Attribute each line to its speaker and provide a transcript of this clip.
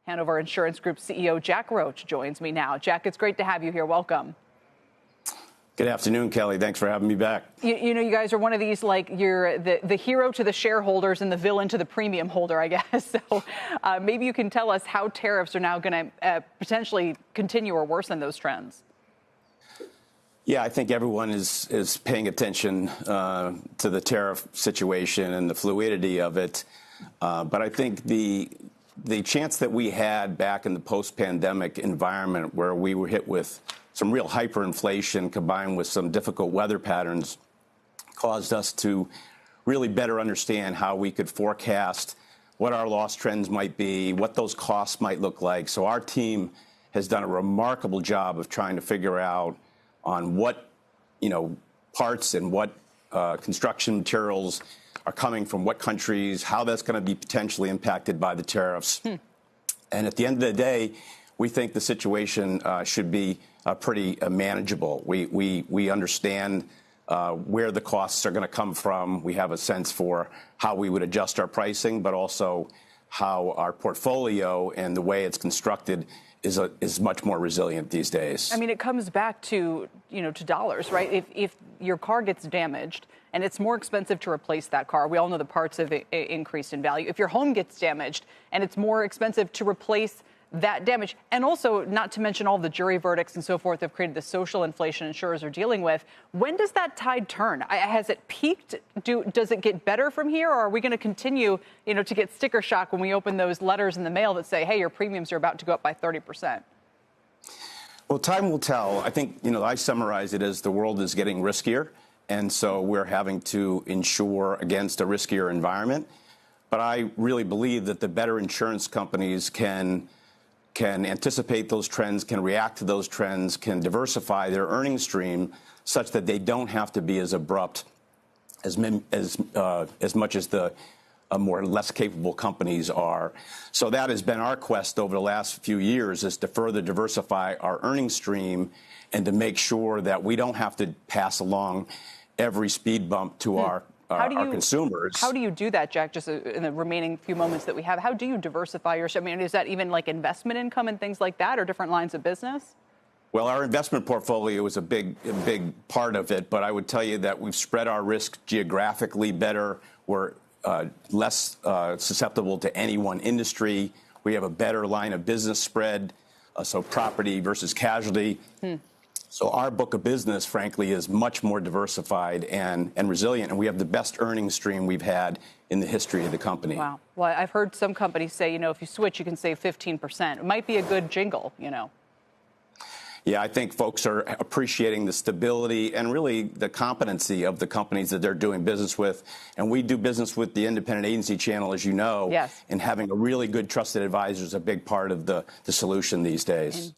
Speaker 1: Hanover Insurance Group CEO Jack Roche joins me now. Jack, it's great to have you here. Welcome.
Speaker 2: Good afternoon, Kelly. Thanks for having me back.
Speaker 1: You know, you guys are one of these, like, you're the hero to the shareholders and the villain to the premium holder, I guess. So maybe you can tell us how tariffs are now going to potentially continue or worsen those trends.
Speaker 2: Yeah, I think everyone is paying attention to the tariff situation and the fluidity of it. But I think the chance that we had back in the post-pandemic environment, where we were hit with some real hyperinflation combined with some difficult weather patterns, caused us to really better understand how we could forecast what our loss trends might be, what those costs might look like. So our team has done a remarkable job of trying to figure out on what, parts and what construction materials are coming from what countries, how that's going to be potentially impacted by the tariffs. And at the end of the day, we think the situation should be pretty manageable. We understand where the costs are going to come from. We have a sense for how we would adjust our pricing, but also how our portfolio and the way it's constructed is much more resilient these days.
Speaker 1: I mean, it comes back to, to dollars, right? If your car gets damaged and it's more expensive to replace that car, we all know the parts have increased in value. If your home gets damaged and it's more expensive to replace that damage, and also not to mention all the jury verdicts and so forth have created the social inflation insurers are dealing with, when does that tide turn? Has it peaked? Does it get better from here, or are we going to continue, to get sticker shock when we open those letters in the mail that say, hey, your premiums are about to go up by 30%?
Speaker 2: Well, time will tell. I think, I summarize it as the world is getting riskier, and so we're having to insure against a riskier environment. But I really believe that the better insurance companies can anticipate those trends, can react to those trends, can diversify their earnings stream such that they don't have to be as abrupt as much as the less capable companies are. So that has been our quest over the last few years, is to further diversify our earnings stream and to make sure that we don't have to pass along every speed bump to our consumers.
Speaker 1: How do you do that, Jack, just in the remaining few moments that we have? How do you diversify your, is that even like investment income and things like that, or different lines of business?
Speaker 2: Well, our investment portfolio is a big part of it, but I would tell you that we've spread our risk geographically better. We're less susceptible to any one industry. We have a better line of business spread, so property versus casualty. So our book of business, frankly, is much more diversified and resilient, and we have the best earnings stream we've had in the history of the company.
Speaker 1: Wow. Well, I've heard some companies say, if you switch, you can save 15%. It might be a good jingle,
Speaker 2: Yeah, I think folks are appreciating the stability and really the competency of the companies that they're doing business with. And we do business with the independent agency channel, as you know.
Speaker 1: Yes.
Speaker 2: And having a really good trusted advisor is a big part of the solution these days. Indeed.